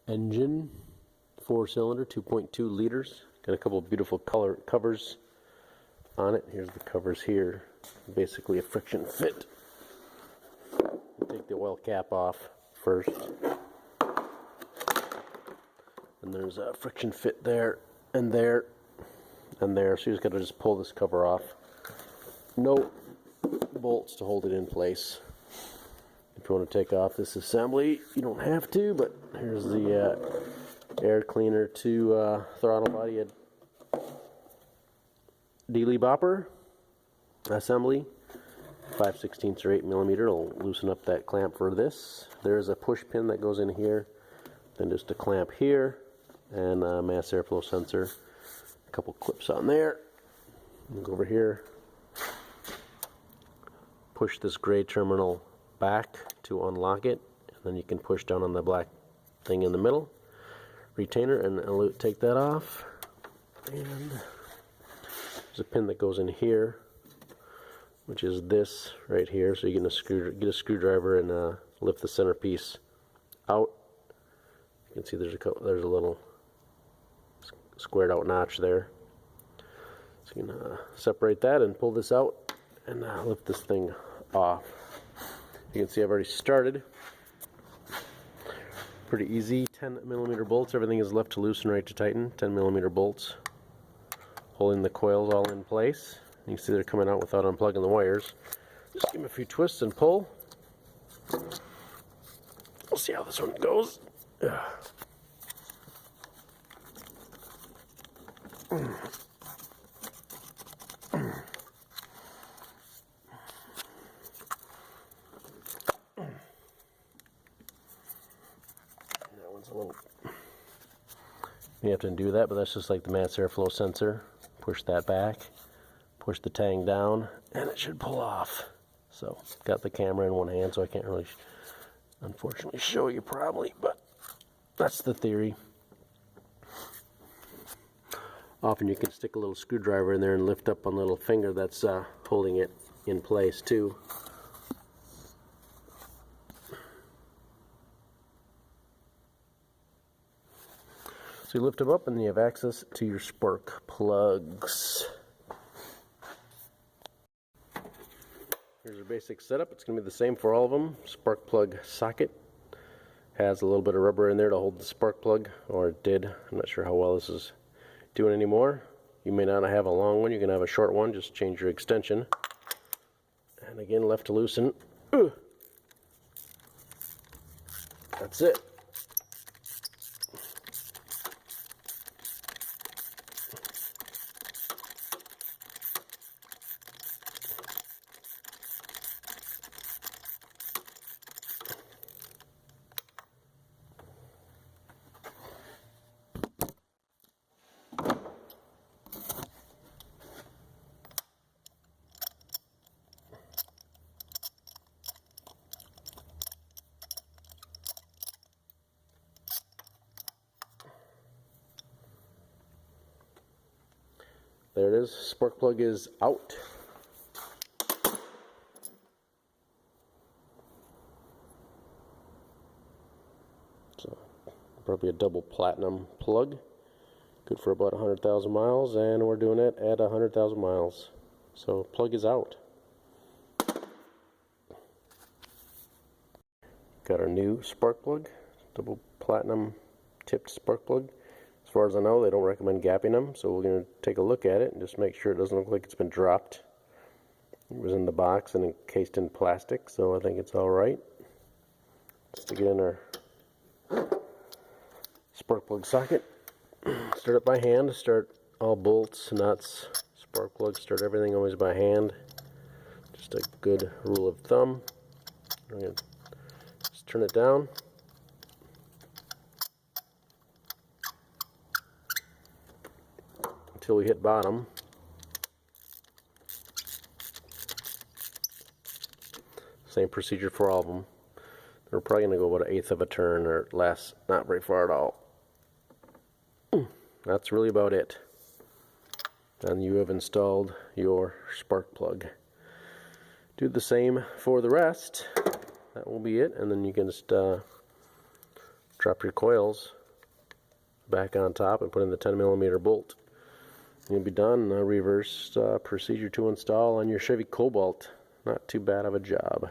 engine, 4-cylinder, 2.2 liters. Got a couple of beautiful color covers on it. Here's the covers here. Basically a friction fit. Take the oil cap off first. And there's a friction fit there and there and there. So you just pull this cover off. No bolts to hold it in place. If you want to take off this assembly, you don't have to, but here's the air cleaner to throttle body dealy bopper assembly. 5/16 or 8 millimeter will loosen up that clamp for this. There's a push pin that goes in here, then just a clamp here, and a mass airflow sensor. A couple clips on there. We'll go over here. Push this gray terminal back to unlock it, and then you can push down on the black thing in the middle retainer and take that off. And there's a pin that goes in here, which is this right here. So you get a screwdriver and lift the centerpiece out. You can see there's a little squared out notch there. So you can separate that and pull this out and lift this thing off. You can see I've already started. Pretty easy. 10 millimeter bolts. Everything is left to loosen, right to tighten. 10 millimeter bolts holding the coils all in place. You can see they're coming out without unplugging the wires. Just give them a few twists and pull. We'll see how this one goes. You have to undo that, but that's just like the mass airflow sensor. Push that back, push the tang down, and it should pull off. So, got the camera in one hand, so I can't really, unfortunately, show you probably, but that's the theory. Often you can stick a little screwdriver in there and lift up on the little finger that's holding it in place too. So you lift them up and you have access to your spark plugs. Here's your basic setup. It's going to be the same for all of them. Spark plug socket has a little bit of rubber in there to hold the spark plug, or it did. I'm not sure how well this is doing anymore. You may not have a long one. You can have a short one. Just change your extension. And again, left to loosen. That's it. There it is. Spark plug is out. So probably a double platinum plug. Good for about 100,000 miles, and we're doing it at 100,000 miles. So plug is out. Got our new spark plug, double platinum tipped spark plug. As far as I know, they don't recommend gapping them, so we're going to take a look at it and just make sure it doesn't look like it's been dropped. It was in the box and encased in plastic, so I think it's alright. Stick it in our spark plug socket. Start it by hand. Start all bolts, nuts, spark plugs, start everything always by hand. Just a good rule of thumb. I'm going to just turn it down. Until we hit bottom. Same procedure for all of them. We're probably going to go about 1/8 of a turn, or less, not very far at all. That's really about it. And you have installed your spark plug. Do the same for the rest. That will be it, and then you can just drop drop your coils back on top and put in the 10mm bolt. You'll be done. Reverse procedure to install on your Chevy Cobalt. Not too bad of a job.